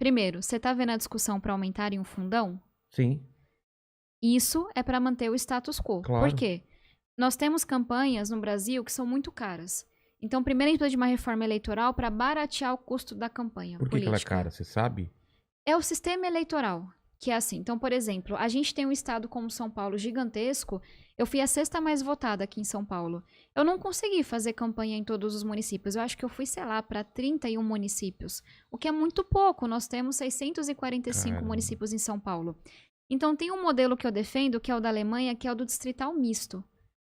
Primeiro, você tá vendo a discussão para aumentarem o fundão? Sim, Isso é para manter o status quo. claro. Por quê? Nós temos campanhas no Brasil que são muito caras. Então, primeiro a gente precisa de uma reforma eleitoral para baratear o custo da campanha Por que ela é política. cara, você sabe? É o sistema eleitoral, que é assim. Então, por exemplo, a gente tem um estado como São Paulo gigantesco. Eu fui a sexta mais votada aqui em São Paulo. Eu não consegui fazer campanha em todos os municípios. Eu acho que eu fui, sei lá, para 31 municípios, o que é muito pouco. Nós temos 645 Caramba. municípios em São Paulo. Então, tem um modelo que eu defendo, que é o da Alemanha, que é o do distrital misto.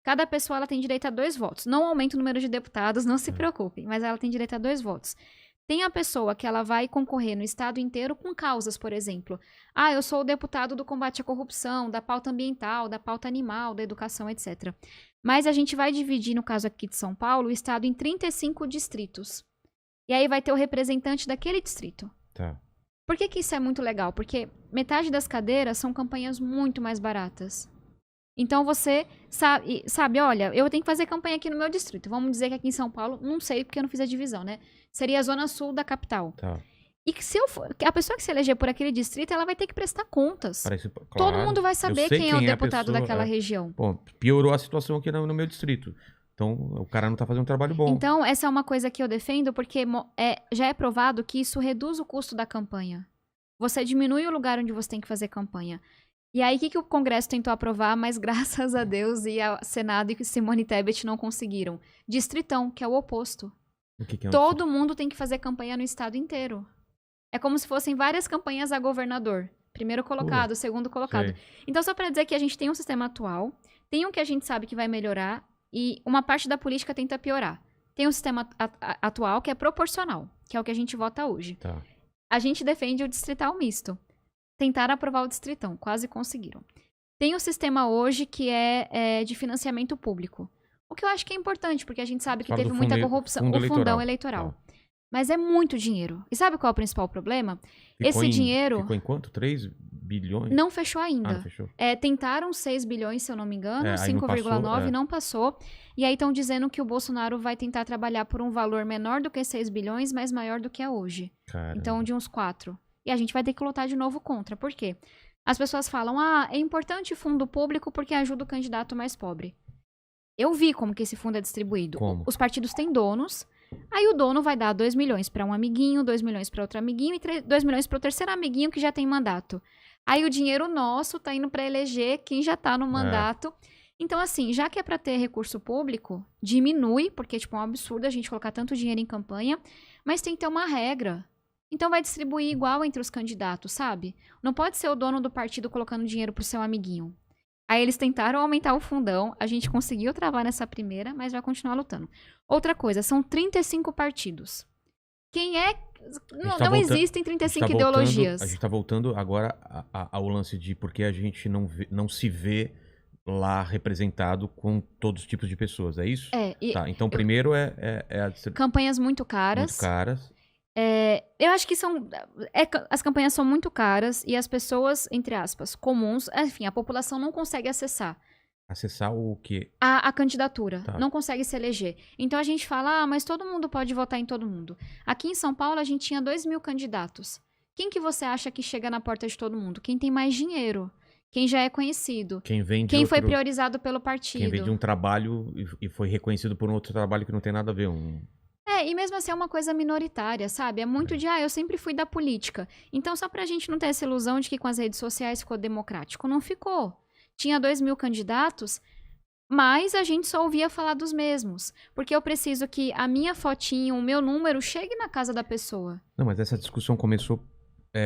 Cada pessoa ela tem direito a 2 votos. Não aumenta o número de deputados, não se preocupem, mas ela tem direito a 2 votos. Tem a pessoa que ela vai concorrer no estado inteiro com causas, por exemplo. Ah, eu sou o deputado do combate à corrupção, da pauta ambiental, da pauta animal, da educação, etc. Mas a gente vai dividir, no caso aqui de São Paulo, o estado em 35 distritos. E aí vai ter o representante daquele distrito. Tá. Por que isso é muito legal? Porque metade das cadeiras são campanhas muito mais baratas. Então você sabe, olha, eu tenho que fazer campanha aqui no meu distrito. Vamos dizer que aqui em São Paulo, não sei porque eu não fiz a divisão, né? Seria a zona sul da capital. Tá. E que se eu for, a pessoa que se eleger por aquele distrito, ela vai ter que prestar contas. Parece, Todo claro. mundo vai Eu saber sei quem é o a deputado pessoa, daquela região. Bom, piorou a situação aqui no meu distrito. Então, o cara não tá fazendo um trabalho bom. Então, essa é uma coisa que eu defendo, porque já é provado que isso reduz o custo da campanha. Você diminui o lugar onde você tem que fazer campanha. E aí, o que o Congresso tentou aprovar, mas graças a Deus e ao Senado e Simone Tebet não conseguiram? Distritão, que é o oposto. O que é um Todo mundo tem que fazer campanha no estado inteiro. É como se fossem várias campanhas a governador. Primeiro colocado, segundo colocado. sei. Então, só para dizer que a gente tem um sistema atual, tem um que a gente sabe que vai melhorar e uma parte da política tenta piorar. Tem um sistema atual que é proporcional, que é o que a gente vota hoje. Tá. A gente defende o distrital misto. Tentaram aprovar o distritão, quase conseguiram. Tem o sistema hoje que é de financiamento público. O que eu acho que é importante, porque a gente sabe que Fala teve do muita fundo- corrupção. fundo O fundão eleitoral. eleitoral. Mas é muito dinheiro. E sabe qual é o principal problema? Ficou Esse dinheiro Ficou em quanto? 3 bilhões? não fechou Ah, ainda. não fechou. Tentaram 6 bilhões, se eu não me engano, Aí não 5,9 passou, não passou. E aí estão dizendo que o Bolsonaro vai tentar trabalhar por um valor menor do que 6 bilhões, mas maior do que é hoje. Caramba. Então, de uns 4. E a gente vai ter que lutar de novo contra. Por quê? As pessoas falam, é importante fundo público porque ajuda o candidato mais pobre. Eu vi como que esse fundo é distribuído. Como? Os partidos têm donos, aí o dono vai dar 2 milhões para um amiguinho, 2 milhões para outro amiguinho e 2 milhões para o terceiro amiguinho que já tem mandato. Aí o dinheiro nosso tá indo para eleger quem já tá no mandato. Então, assim, já que é para ter recurso público, diminui, porque tipo, é um absurdo a gente colocar tanto dinheiro em campanha, mas tem que ter uma regra. Então vai distribuir igual entre os candidatos, sabe? Não pode ser o dono do partido colocando dinheiro pro seu amiguinho. Aí eles tentaram aumentar o fundão, a gente conseguiu travar nessa primeira, mas vai continuar lutando. Outra coisa, são 35 partidos. Quem é... Não existem 35 ideologias. A gente tá voltando agora ao lance de porque a gente não se vê lá representado com todos os tipos de pessoas, é isso? Tá, então primeiro é campanhas muito caras. Muito caras. Eu acho que as campanhas são muito caras e as pessoas, entre aspas, comuns, enfim, a população não consegue acessar. Acessar o quê? A candidatura. Tá. Não consegue se eleger. Então a gente fala, mas todo mundo pode votar em todo mundo. Aqui em São Paulo a gente tinha 2.000 candidatos. Quem que você acha que chega na porta de todo mundo? Quem tem mais dinheiro. Quem já é conhecido. Quem foi priorizado pelo partido. Quem vem de um trabalho e foi reconhecido por um outro trabalho que não tem nada a ver. E mesmo assim é uma coisa minoritária, sabe? É muito de, eu sempre fui da política. Então, só pra gente não ter essa ilusão de que com as redes sociais ficou democrático. Não ficou. Tinha 2.000 candidatos, mas a gente só ouvia falar dos mesmos. Porque eu preciso que a minha fotinho, o meu número, chegue na casa da pessoa. Não, mas essa discussão começou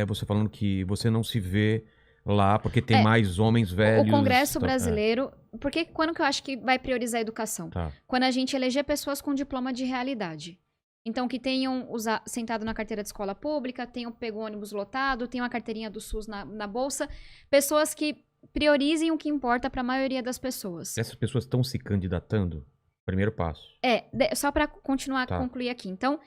você falando que você não se vê lá porque tem mais homens velhos. O Congresso brasileiro... Porque quando que eu acho que vai priorizar a educação? Tá. Quando a gente eleger pessoas com diploma de realidade. Então, que tenham sentado na carteira de escola pública, tenham pego ônibus lotado, tenham a carteirinha do SUS na bolsa. Pessoas que priorizem o que importa para a maioria das pessoas. Essas pessoas estão se candidatando? Primeiro passo. Só para continuar, concluir aqui. Então,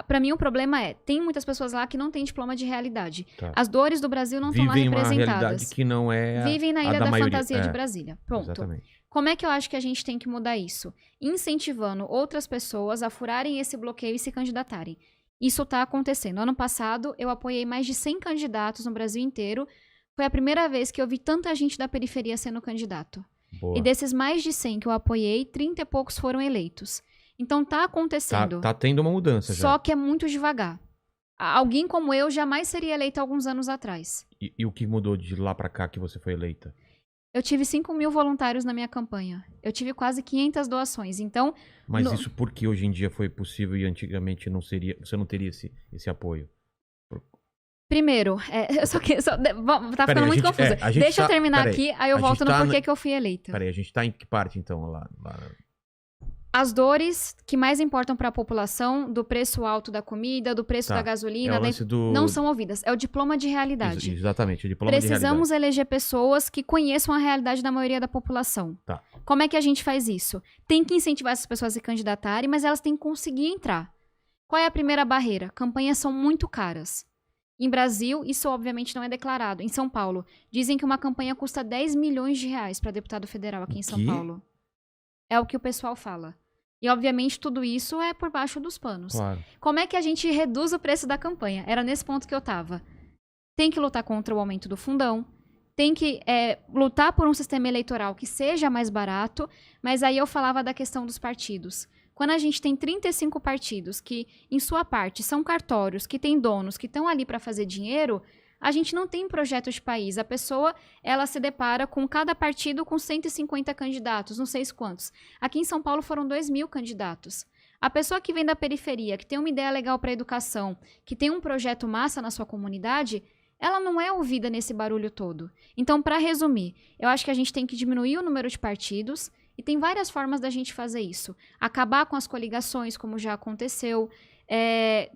para mim o problema tem muitas pessoas lá que não têm diploma de realidade. Tá. As dores do Brasil não estão lá representadas. Vivem uma realidade que não é Vivem na Ilha da maioria. Fantasia de Brasília. Pronto. Exatamente. Como é que eu acho que a gente tem que mudar isso? Incentivando outras pessoas a furarem esse bloqueio e se candidatarem. Isso está acontecendo. Ano passado, eu apoiei mais de 100 candidatos no Brasil inteiro. Foi a primeira vez que eu vi tanta gente da periferia sendo candidato. Boa. E desses mais de 100 que eu apoiei, 30 e poucos foram eleitos. Então tá acontecendo. Tá tendo uma mudança já. Só que é muito devagar. Alguém como eu jamais seria eleita alguns anos atrás. E o que mudou de lá pra cá que você foi eleita? Eu tive 5 mil voluntários na minha campanha. Eu tive quase 500 doações. Então... Mas isso porque hoje em dia foi possível e antigamente não seria, você não teria esse apoio? Primeiro, tá ficando muito confuso. Deixa eu terminar aqui, aí eu volto no porquê que eu fui eleita. Peraí, a gente tá em que parte então lá? As dores que mais importam para a população, do preço alto da comida, do preço da gasolina, não são ouvidas. É o diploma de realidade. Exatamente, o diploma de realidade. Precisamos eleger pessoas que conheçam a realidade da maioria da população. Tá. Como é que a gente faz isso? Tem que incentivar essas pessoas a se candidatarem, mas elas têm que conseguir entrar. Qual é a primeira barreira? Campanhas são muito caras. Em Brasil, isso obviamente não é declarado. Em São Paulo, dizem que uma campanha custa 10 milhões de reais para deputado federal aqui em São Paulo. É o que o pessoal fala. E, obviamente, tudo isso é por baixo dos panos. Claro. Como é que a gente reduz o preço da campanha? Era nesse ponto que eu tava. Tem que lutar contra o aumento do fundão. Tem que lutar por um sistema eleitoral que seja mais barato. Mas aí eu falava da questão dos partidos. Quando a gente tem 35 partidos que, em sua parte, são cartórios, que têm donos, que estão ali para fazer dinheiro... A gente não tem projeto de país. A pessoa, ela se depara com cada partido com 150 candidatos, não sei quantos. Aqui em São Paulo foram 2.000 candidatos. A pessoa que vem da periferia, que tem uma ideia legal para a educação, que tem um projeto massa na sua comunidade, ela não é ouvida nesse barulho todo. Então, para resumir, eu acho que a gente tem que diminuir o número de partidos e tem várias formas da gente fazer isso. Acabar com as coligações, como já aconteceu.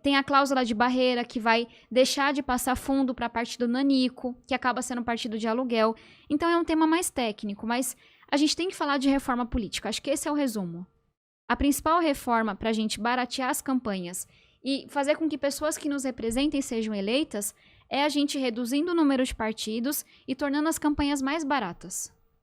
Tem a cláusula de barreira que vai deixar de passar fundo para partido nanico, que acaba sendo um partido de aluguel. Então é um tema mais técnico, mas a gente tem que falar de reforma política. Acho que esse é o resumo. A principal reforma para a gente baratear as campanhas e fazer com que pessoas que nos representem sejam eleitas é a gente reduzindo o número de partidos e tornando as campanhas mais baratas.